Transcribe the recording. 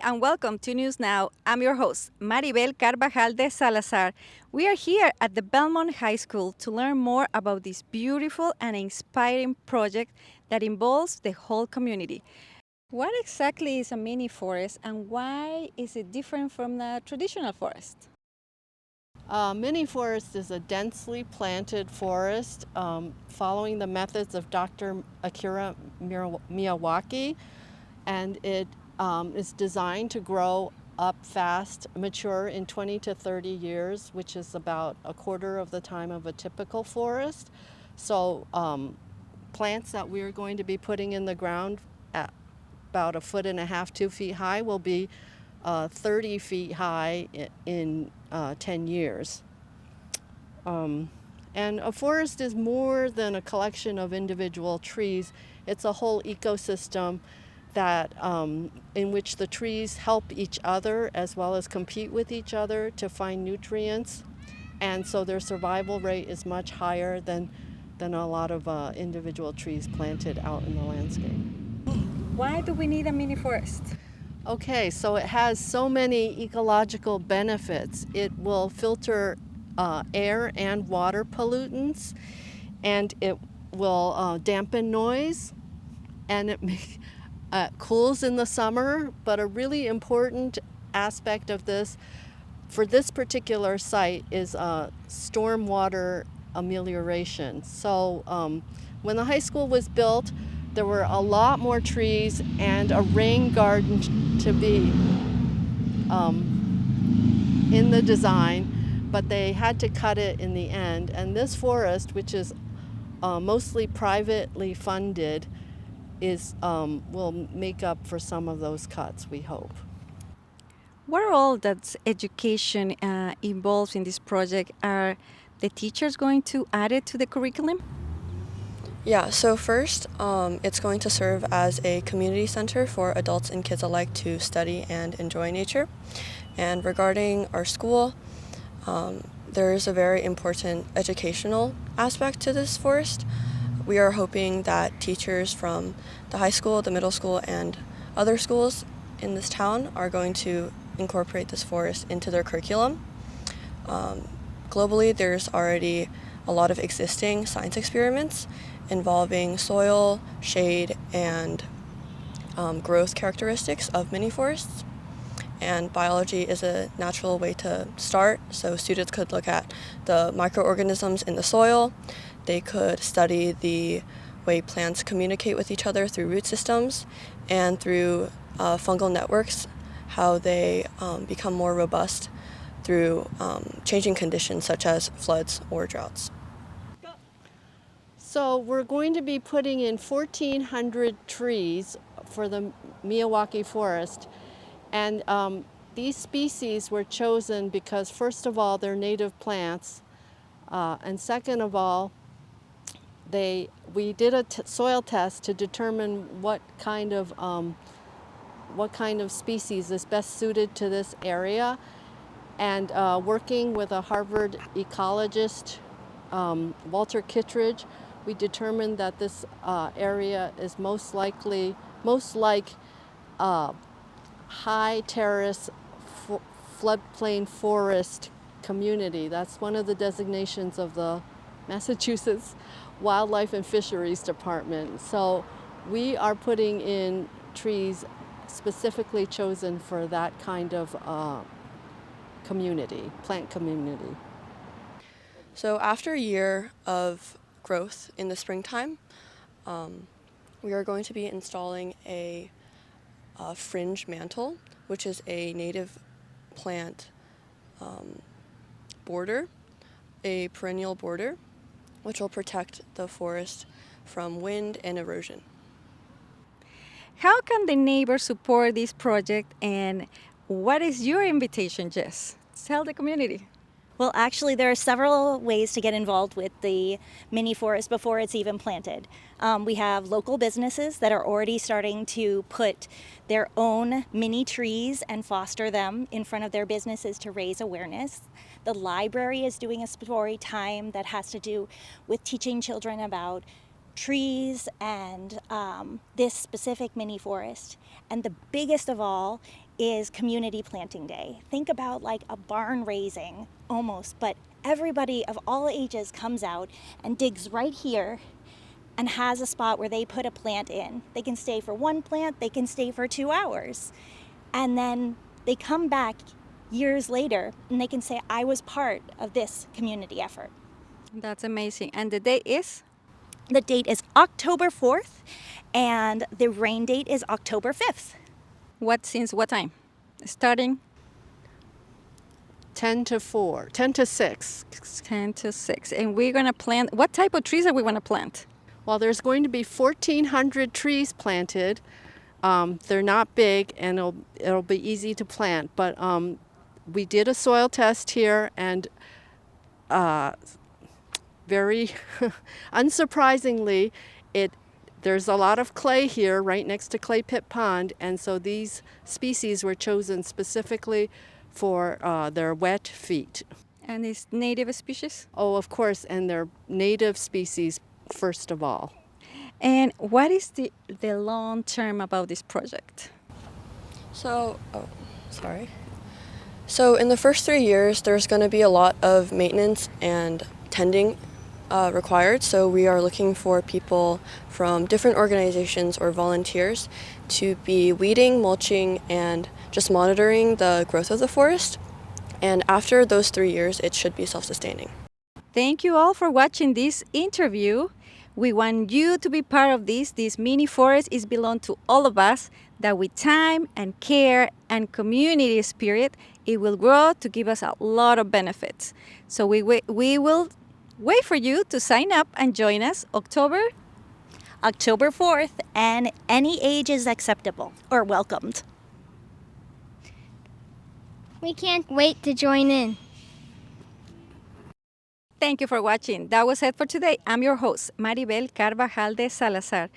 and welcome to News Now. I'm your host, Maribel Carvajal de Salazar. We are here at the Belmont High School to learn more about this beautiful and inspiring project that involves the whole community. What exactly is a mini forest and why is it different from the traditional forest? Mini forest is a densely planted forest following the methods of Dr. Akira Miyawaki, and it is designed to grow up fast, mature in 20 to 30 years, which is about a quarter of the time of a typical forest. So plants that we're going to be putting in the ground at about 1.5 to 2 feet high will be 30 feet high in 10 years. And a forest is more than a collection of individual trees. It's a whole ecosystem that in which the trees help each other as well as compete with each other to find nutrients. And so their survival rate is much higher than a lot of individual trees planted out in the landscape. Why do we need a mini forest? Okay, so it has so many ecological benefits. It will filter air and water pollutants, and it will dampen noise, and it cools in the summer. But a really important aspect of this, for this particular site, is stormwater amelioration. So when the high school was built, there were a lot more trees and a rain garden to be in the design, but they had to cut it in the end. And this forest, which is mostly privately funded, will make up for some of those cuts, we hope. What role does education involves in this project? Are the teachers going to add it to the curriculum? Yeah, so first, it's going to serve as a community center for adults and kids alike to study and enjoy nature. And regarding our school, there is a very important educational aspect to this forest. We are hoping that teachers from the high school, the middle school, and other schools in this town are going to incorporate this forest into their curriculum. Globally, there's already a lot of existing science experiments involving soil, shade, and growth characteristics of mini forests. And biology is a natural way to start, so students could look at the microorganisms in the soil. They could study the way plants communicate with each other through root systems and through fungal networks, how they become more robust through changing conditions such as floods or droughts. So we're going to be putting in 1,400 trees for the Miyawaki forest. And these species were chosen because, first of all, they're native plants. And second of all, we did a soil test to determine what kind of species is best suited to this area. And working with a Harvard ecologist, Walter Kittredge, we determined that this area is most like high terrace floodplain forest community. That's one of the designations of the Massachusetts Wildlife and Fisheries Department. So we are putting in trees specifically chosen for that kind of community, plant community. So after a year of growth in the springtime, we are going to be installing a fringe mantle, which is a native plant border, a perennial border, which will protect the forest from wind and erosion. How can the neighbors support this project and what is your invitation, Jess? Tell the community. Well, actually, there are several ways to get involved with the mini forest before it's even planted. We have local businesses that are already starting to put their own mini trees and foster them in front of their businesses to raise awareness. The library is doing a story time that has to do with teaching children about trees and this specific mini forest. And the biggest of all is Community Planting Day. Think about like a barn raising almost, but everybody of all ages comes out and digs right here and has a spot where they put a plant in. They can stay for one plant, they can stay for 2 hours. And then they come back years later and they can say, I was part of this community effort. That's amazing. And the date is? The date is October 4th and the rain date is October 5th. Since what time? Starting 10 to 4, 10 to 6. 10 to 6. And we're going to plant, what type of trees are we going to plant? Well, there's going to be 1,400 trees planted. They're not big and it'll be easy to plant, but we did a soil test here and very unsurprisingly, there's a lot of clay here right next to Clay Pit Pond, and so these species were chosen specifically for their wet feet. And it's native species? Oh, of course, and they're native species first of all. And what is the long term about this project? So in the first 3 years, there's going to be a lot of maintenance and tending required. So we are looking for people from different organizations or volunteers to be weeding, mulching, and just monitoring the growth of the forest. And after those 3 years, it should be self-sustaining. Thank you all for watching this interview. We want you to be part of this. This mini forest is belong to all of us, that with time and care and community spirit, it will grow to give us a lot of benefits. So we will wait for you to sign up and join us October 4th, and any age is acceptable or welcomed. We can't wait to join in. Thank you for watching. That was it for today. I'm your host, Maribel Carvajal de Salazar.